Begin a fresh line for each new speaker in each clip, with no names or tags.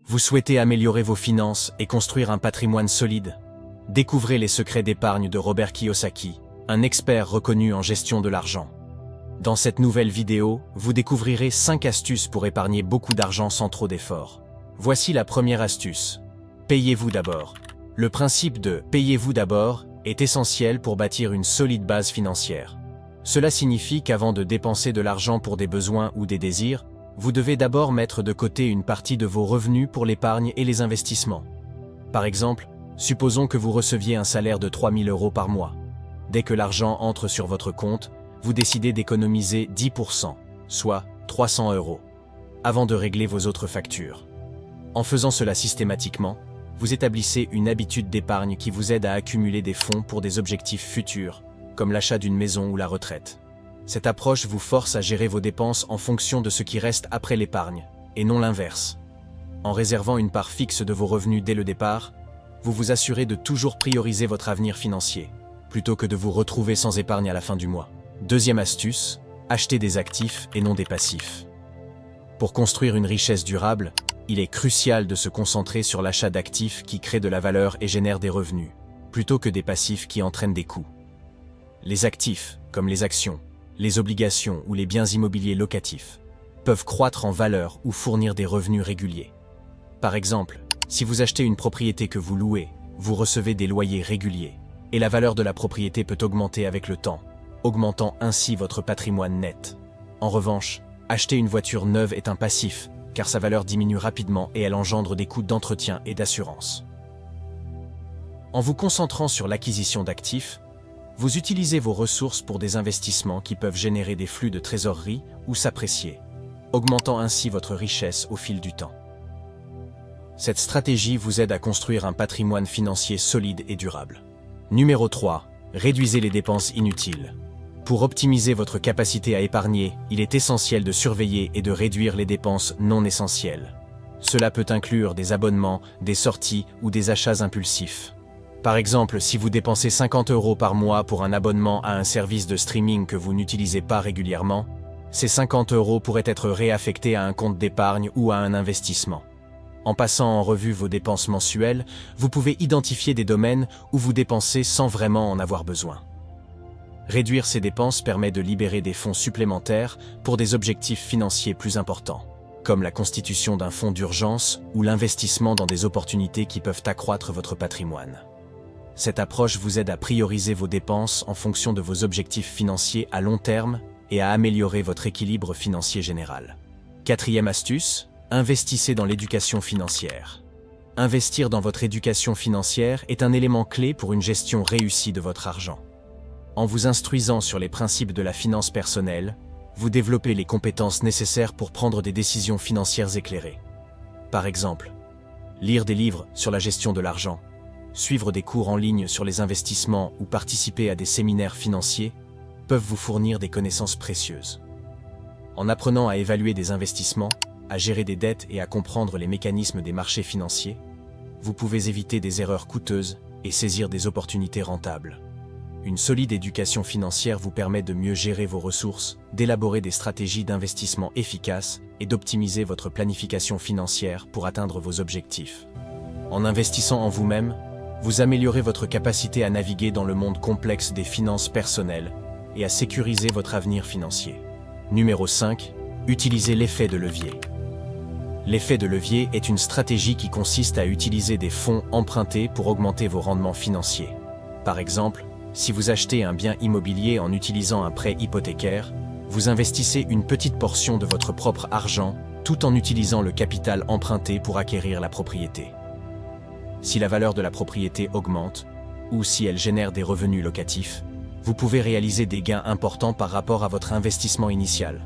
Vous souhaitez améliorer vos finances et construire un patrimoine solide? Découvrez les secrets d'épargne de Robert Kiyosaki, un expert reconnu en gestion de l'argent. Dans cette nouvelle vidéo, vous découvrirez 5 astuces pour épargner beaucoup d'argent sans trop d'efforts. Voici la première astuce. Payez-vous d'abord. Le principe de « payez-vous d'abord » est essentiel pour bâtir une solide base financière. Cela signifie qu'avant de dépenser de l'argent pour des besoins ou des désirs, vous devez d'abord mettre de côté une partie de vos revenus pour l'épargne et les investissements. Par exemple, supposons que vous receviez un salaire de 3 000 € par mois. Dès que l'argent entre sur votre compte, vous décidez d'économiser 10%, soit 300 €, avant de régler vos autres factures. En faisant cela systématiquement, vous établissez une habitude d'épargne qui vous aide à accumuler des fonds pour des objectifs futurs, comme l'achat d'une maison ou la retraite. Cette approche vous force à gérer vos dépenses en fonction de ce qui reste après l'épargne, et non l'inverse. En réservant une part fixe de vos revenus dès le départ, vous vous assurez de toujours prioriser votre avenir financier, plutôt que de vous retrouver sans épargne à la fin du mois. Deuxième astuce, achetez des actifs et non des passifs. Pour construire une richesse durable, il est crucial de se concentrer sur l'achat d'actifs qui créent de la valeur et génèrent des revenus, plutôt que des passifs qui entraînent des coûts. Les actifs, comme les actions, les obligations ou les biens immobiliers locatifs, peuvent croître en valeur ou fournir des revenus réguliers. Par exemple, si vous achetez une propriété que vous louez, vous recevez des loyers réguliers, et la valeur de la propriété peut augmenter avec le temps, augmentant ainsi votre patrimoine net. En revanche, acheter une voiture neuve est un passif, car sa valeur diminue rapidement et elle engendre des coûts d'entretien et d'assurance. En vous concentrant sur l'acquisition d'actifs, vous utilisez vos ressources pour des investissements qui peuvent générer des flux de trésorerie ou s'apprécier, augmentant ainsi votre richesse au fil du temps. Cette stratégie vous aide à construire un patrimoine financier solide et durable. Numéro 3. Réduisez les dépenses inutiles. Pour optimiser votre capacité à épargner, il est essentiel de surveiller et de réduire les dépenses non essentielles. Cela peut inclure des abonnements, des sorties ou des achats impulsifs. Par exemple, si vous dépensez 50 € par mois pour un abonnement à un service de streaming que vous n'utilisez pas régulièrement, ces 50 € pourraient être réaffectés à un compte d'épargne ou à un investissement. En passant en revue vos dépenses mensuelles, vous pouvez identifier des domaines où vous dépensez sans vraiment en avoir besoin. Réduire ces dépenses permet de libérer des fonds supplémentaires pour des objectifs financiers plus importants, comme la constitution d'un fonds d'urgence ou l'investissement dans des opportunités qui peuvent accroître votre patrimoine. Cette approche vous aide à prioriser vos dépenses en fonction de vos objectifs financiers à long terme et à améliorer votre équilibre financier général. Quatrième astuce, investissez dans l'éducation financière. Investir dans votre éducation financière est un élément clé pour une gestion réussie de votre argent. En vous instruisant sur les principes de la finance personnelle, vous développez les compétences nécessaires pour prendre des décisions financières éclairées. Par exemple, lire des livres sur la gestion de l'argent, suivre des cours en ligne sur les investissements ou participer à des séminaires financiers peuvent vous fournir des connaissances précieuses. En apprenant à évaluer des investissements, à gérer des dettes et à comprendre les mécanismes des marchés financiers, vous pouvez éviter des erreurs coûteuses et saisir des opportunités rentables. Une solide éducation financière vous permet de mieux gérer vos ressources, d'élaborer des stratégies d'investissement efficaces et d'optimiser votre planification financière pour atteindre vos objectifs. En investissant en vous-même, vous améliorez votre capacité à naviguer dans le monde complexe des finances personnelles et à sécuriser votre avenir financier. Numéro 5. Utilisez l'effet de levier. L'effet de levier est une stratégie qui consiste à utiliser des fonds empruntés pour augmenter vos rendements financiers. Par exemple, si vous achetez un bien immobilier en utilisant un prêt hypothécaire, vous investissez une petite portion de votre propre argent tout en utilisant le capital emprunté pour acquérir la propriété. Si la valeur de la propriété augmente, ou si elle génère des revenus locatifs, vous pouvez réaliser des gains importants par rapport à votre investissement initial.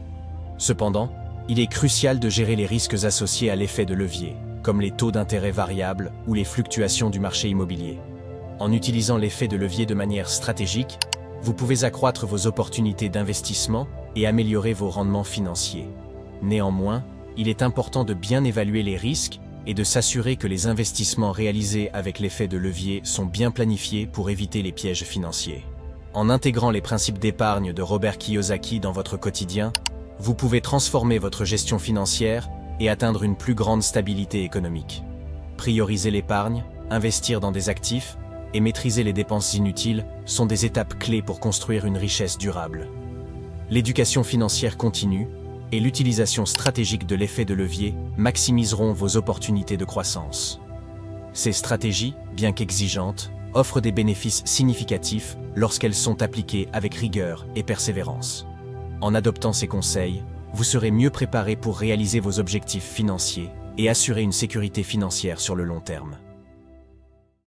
Cependant, il est crucial de gérer les risques associés à l'effet de levier, comme les taux d'intérêt variables ou les fluctuations du marché immobilier. En utilisant l'effet de levier de manière stratégique, vous pouvez accroître vos opportunités d'investissement et améliorer vos rendements financiers. Néanmoins, il est important de bien évaluer les risques et de s'assurer que les investissements réalisés avec l'effet de levier sont bien planifiés pour éviter les pièges financiers. En intégrant les principes d'épargne de Robert Kiyosaki dans votre quotidien, vous pouvez transformer votre gestion financière et atteindre une plus grande stabilité économique. Prioriser l'épargne, investir dans des actifs et maîtriser les dépenses inutiles sont des étapes clés pour construire une richesse durable. L'éducation financière continue et l'utilisation stratégique de l'effet de levier maximiseront vos opportunités de croissance. Ces stratégies, bien qu'exigeantes, offrent des bénéfices significatifs lorsqu'elles sont appliquées avec rigueur et persévérance. En adoptant ces conseils, vous serez mieux préparé pour réaliser vos objectifs financiers et assurer une sécurité financière sur le long terme.